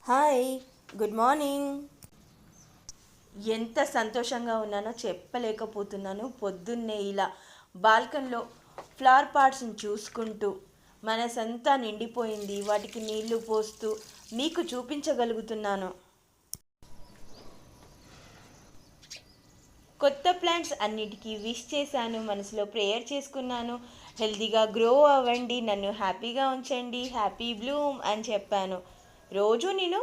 Hi, good morning. ఎంత సంతోషంగా ఉన్నానో చెప్పలేకపోతున్నాను. పొద్దున్నే ఇలా బాల్కన్లో ఫ్లవర్ పాట్స్ని చూసుకుంటూ మనసంతా నిండిపోయింది. వాటికి నీళ్లు పోస్తూ మీకు చూపించగలుగుతున్నాను. కొత్త ప్లాంట్స్ అన్నిటికీ విష్ చేశాను, మనసులో ప్రేయర్ చేసుకున్నాను. హెల్తీగా గ్రో అవ్వండి, నన్ను హ్యాపీగా ఉంచండి, హ్యాపీ బ్లూమ్ అని చెప్పాను. రోజు నేను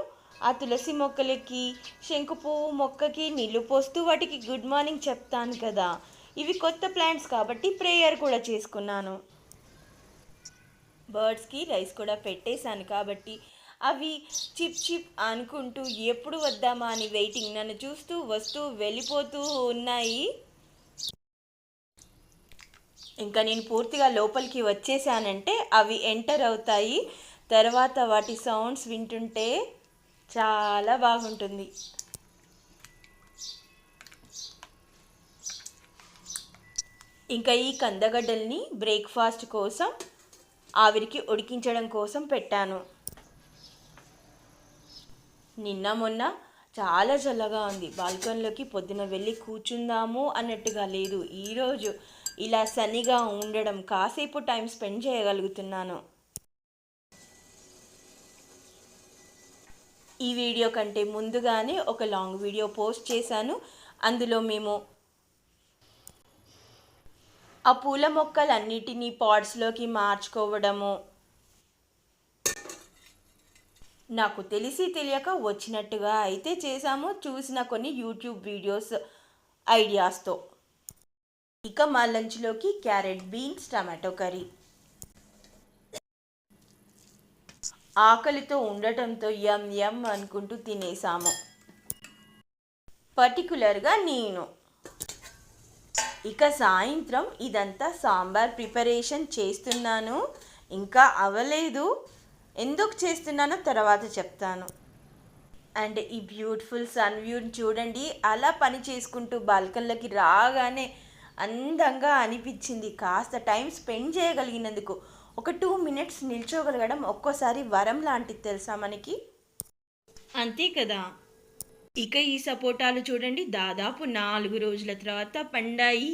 ఆ తులసి మొక్కలకి, శంకు పువ్వు మొక్కకి నీళ్లు పోస్తూ వాటికి గుడ్ మార్నింగ్ చెప్తాను కదా. ఇవి కొత్త ప్లాంట్స్ కాబట్టి ప్రేయర్ కూడా చేసుకున్నాను. బర్డ్స్కి రైస్ కూడా పెట్టేశాను కాబట్టి అవి చిప్ చిప్ అనుకుంటూ ఎప్పుడు వద్దామా అని వెయిటింగ్, నన్ను చూస్తూ వస్తూ వెళ్ళిపోతూ ఉన్నాయి. ఇంకా నేను పూర్తిగా లోపలికి వచ్చేసానంటే అవి ఎంటర్ అవుతాయి. తర్వాత వాటి సౌండ్స్ వింటుంటే చాలా బాగుంటుంది. ఇంకా ఈ కందగడ్డల్ని బ్రేక్ఫాస్ట్ కోసం ఆవిరికి ఉడికించడం కోసం పెట్టాను. నిన్న మొన్న చాలా చల్లగా ఉంది. బాల్కనీలోకి పొద్దున వెళ్ళి కూర్చుందాము అన్నట్టుగా లేదు. ఈరోజు ఇలా సన్నిగా ఉండడం, కాసేపు టైం స్పెండ్ చేయగలుగుతున్నాను. ఈ వీడియో కంటే ముందుగానే ఒక లాంగ్ వీడియో పోస్ట్ చేశాను. అందులో మేము ఆ పూల మొక్కలన్నిటినీ పాట్స్లోకి మార్చుకోవడము, నాకు తెలిసి తెలియక వచ్చినట్టుగా అయితే చేశాము, చూసిన కొన్ని యూట్యూబ్ వీడియోస్ ఐడియాస్తో. ఇక మా లంచ్లోకి క్యారెట్, బీన్స్, టమాటో కర్రీ. ఆకలితో ఉండటంతో యమ్ యమ్ అనుకుంటూ తినేసాము. పర్టికులర్గా నేను. ఇక సాయంత్రం ఇదంతా సాంబార్ ప్రిపరేషన్ చేస్తున్నాను. ఇంకా అవ్వలేదు. ఎందుకు చేస్తున్నానో తర్వాత చెప్తాను. అండ్ ఈ బ్యూటిఫుల్ సన్ వ్యూని చూడండి. అలా పని చేసుకుంటూ బాల్కన్లోకి రాగానే అందంగా అనిపించింది. కాస్త టైం స్పెండ్ చేయగలిగినందుకు, ఒక 2 మినిట్స్ నిల్చోగలగడం ఒక్కోసారి వరం లాంటిది తెలుసా మనకి. అంతే కదా. ఇక ఈ సపోటాలు చూడండి, దాదాపు 4 రోజుల తర్వాత పండాయి.